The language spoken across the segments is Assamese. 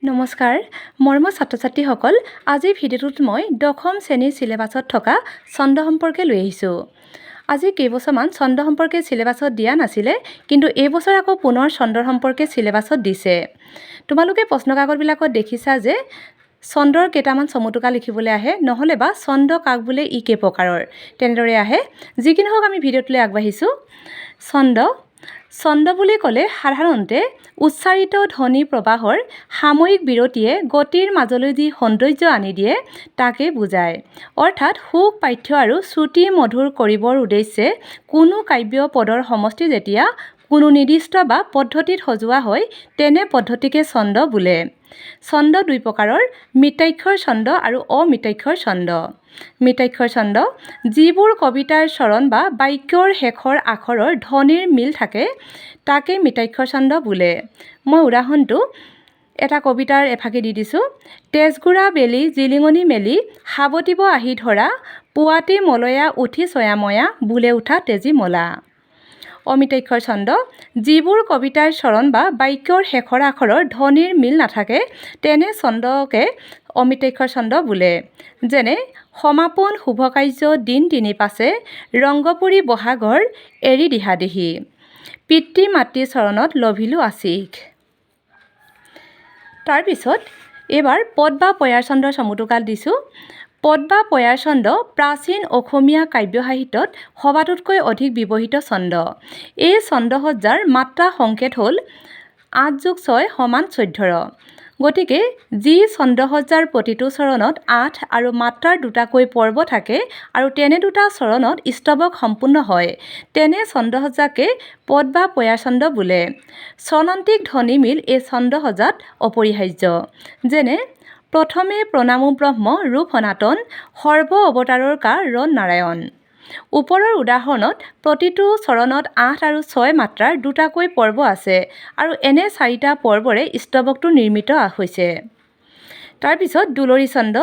নমস্কাৰ মৰমৰ ছাত্ৰ-ছাত্ৰীসকল আজি ভিডিঅ'টোত মই দশম শ্ৰেণীৰ সিলেবাছত থকা ছন্দ সম্পৰ্কে লৈ আহিছোঁ। আজি কেইবছৰমান ছন্দ সম্পৰ্কে সিলেবাছত দিয়া নাছিলে, কিন্তু এই বছৰ আকৌ পুনৰ ছন্দৰ সম্পৰ্কে সিলেবাছত দিছে। তোমালোকে প্ৰশ্ন কাকতবিলাকত দেখিছা যে ছন্দৰ কেইটামান চমুটোকা লিখিবলৈ আহে, নহ'লে বা ছন্দ কাক বোলে ই কেই প্ৰকাৰৰ তেনেদৰে আহে। যি কি নহওক আমি ভিডিঅ'টোলৈ আগবাঢ়িছোঁ। ছন্দ বুলি ক'লে সাধাৰণতে উচ্চাৰিত ধ্বনি প্ৰবাহৰ সাময়িক বিৰতিয়ে গতিৰ মাজলৈ যি সৌন্দৰ্য আনি দিয়ে তাকে বুজায়। অৰ্থাৎ সুখ পাঠ্য আৰু শ্ৰুতি মধুৰ কৰিবৰ উদ্দেশ্যে কোনো কাব্য পদৰ সমষ্টি যেতিয়া কোনো নিৰ্দিষ্ট বা পদ্ধতিত সজোৱা হয় তেনে পদ্ধতিকে ছন্দ বোলে। ছন্দ দুই প্ৰকাৰৰ, মিতাক্ষৰ ছন্দ আৰু অমিতাক্ষৰ ছন্দ। মিতাক্ষৰ ছন্দ যিবোৰ কবিতাৰ চৰণ বা বাক্যৰ শেষৰ আখৰৰ ধ্বনিৰ মিল থাকে তাকে মিতাক্ষৰ ছন্দ বোলে। মই উদাহৰণটো এটা কবিতাৰ এফাকি দি দিছোঁ। তেজগুৰা বেলি জিলিঙনি মেলি সাৱটিব আহি ধৰা পুৱাতি মলয়া উঠি ছয়াময়া বোলে উঠা তেজী মলা। অমিতাক্ষৰ ছন্দ যিবোৰ কবিতাৰ চৰণ বা বাক্যৰ শেষৰ আখৰৰ ধ্বনিৰ মিল নাথাকে তেনে ছন্দকে অমিতাক্ষৰ ছন্দ বোলে। যেনে সমাপন শুভকাৰ্য দিন তিনি পাছে ৰংগপুৰী বহাগৰ এৰি দিহা দিহি পিতৃ মাতৃ চৰণত লভিলো আছিক। তাৰপিছত এইবাৰ পদ বা পয়াৰ ছন্দৰ চমুটোকা দিছোঁ। পদ বা পয়াৰ ছন্দ প্ৰাচীন অসমীয়া কাব্য সাহিত্যত সবাতোতকৈ অধিক ব্যৱহৃত ছন্দ। এই ছন্দসজ্জাৰ মাত্ৰা সংকেত হ'ল ৮+৬ = ১৪। গতিকে যি ছন্দসজ্জাৰ প্ৰতিটো চৰণত ৮ আৰু মাত্ৰাৰ দুটাকৈ পৰ্ব থাকে আৰু তেনে দুটা চৰণত স্তৱক সম্পূৰ্ণ হয় তেনে ছন্দসজ্জাকে পদ বা পয়াৰ ছন্দ বোলে। স্বনান্তিক ধ্বনি মিল এই ছন্দসজ্জাত অপৰিহাৰ্য। যেনে প্ৰথমে প্ৰণামো ব্ৰহ্ম ৰূপ সনাতন সৰ্ব অৱতাৰৰ ৰ নাৰায়ণ। ওপৰৰ উদাহৰণত প্ৰতিটো চৰণত ৮ আৰু ৬ মাত্ৰাৰ দুটাকৈ পৰ্ব আছে আৰু এনে 4টা পৰ্বৰে স্তৱকটো নিৰ্মিত হৈছে। তাৰপিছত দুলৰী ছন্দ।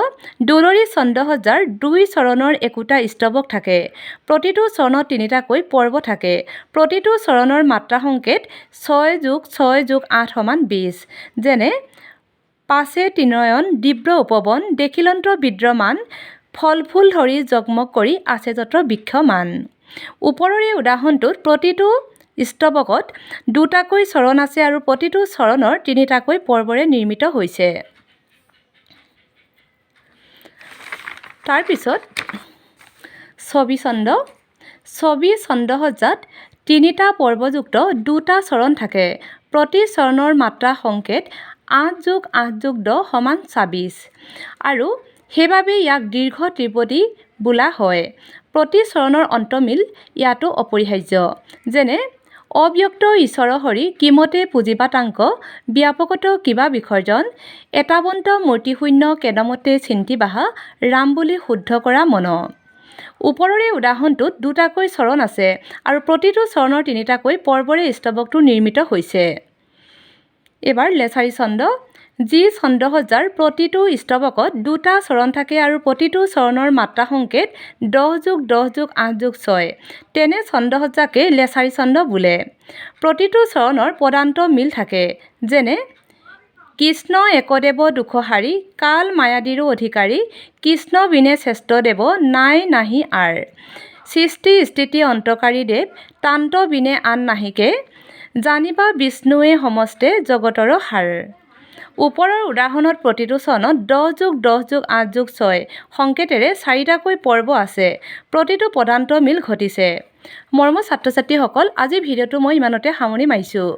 দুলৰী ছন্দসজ্জাৰ ২ চৰণৰ একোটা স্তৱক থাকে। প্ৰতিটো চৰণত 3টাকৈ পৰ্ব থাকে। প্ৰতিটো চৰণৰ মাত্ৰা সংকেত 6+6+8 = 20। যেনে পাছে ত্ৰিনয়ন দিব্ৰ উপবন দেখিলন্ত বিদ্যমান ফল ফুল ধৰি জগমগ কৰি আছে যত্ৰ বৃক্ষমান। ওপৰৰ এই উদাহৰণটোত প্ৰতিটো স্তৱকত দুটাকৈ চৰণ আছে আৰু প্ৰতিটো চৰণৰ 3টাকৈ পৰ্বৰে নিৰ্মিত হৈছে। তাৰপিছত ছবি ছন্দ। ছবি ছন্দসজ্জাত 3টা পৰ্বযুক্ত 2টা চৰণ থাকে। প্ৰতি চৰণৰ মাত্ৰা সংকেত 8+8+10 = 26 আৰু সেইবাবে ইয়াক দীৰ্ঘ ত্ৰিপদী বোলা হয়। প্ৰতি চৰণৰ অন্তমিল ইয়াতো অপৰিহাৰ্য। যেনে অব্যক্ত ঈশ্বৰ হৰি কিমতে পুঁজিবাতাংক ব্যাপকত কিবা বিসৰ্জন এতাৱন্ত মূৰ্তিশূন্য কেদমতে চিন্তি বাহা ৰাম বুলি শুদ্ধ কৰা মন। ওপৰৰ এই উদাহৰণটোত 2টাকৈ চৰণ আছে আৰু প্ৰতিটো চৰণৰ 3টাকৈ পৰ্বৰে স্তৱকটো নিৰ্মিত হৈছে। এইবাৰ লেছাৰী ছন্দ। যি ছন্দসজ্জাৰ প্ৰতিটো স্তৱকত 2টা চৰণ থাকে আৰু প্ৰতিটো চৰণৰ মাত্ৰা সংকেত 10+10+8+6 তেনে ছন্দসজ্জাকে লেছাৰী ছন্দ বোলে। প্ৰতিটো চৰণৰ পদান্ত মিল থাকে। যেনে কৃষ্ণ একদেৱ দুখহাৰী কাল মায়াদিৰো অধিকাৰী কৃষ্ণ বিনে শ্ৰেষ্ঠ দেৱ নাই নাহি আৰ সৃষ্টি স্থিতি অন্তকাৰী দেৱ তান্ত বিনে আন নাহিকে জানিবা বিষ্ণুৱে সমস্তে জগতৰ সাৰ। ওপৰৰ উদাহৰণত প্ৰতিটো চৰণত 10+10+8+6 সংকেতেৰে 4টাকৈ পৰ্ব আছে। প্ৰতিটো পদান্ত মিল ঘটিছে। মৰমৰ ছাত্ৰ-ছাত্ৰীসকল আজিৰ ভিডিঅ'টো মই ইমানতে সামৰণি মাৰিছোঁ।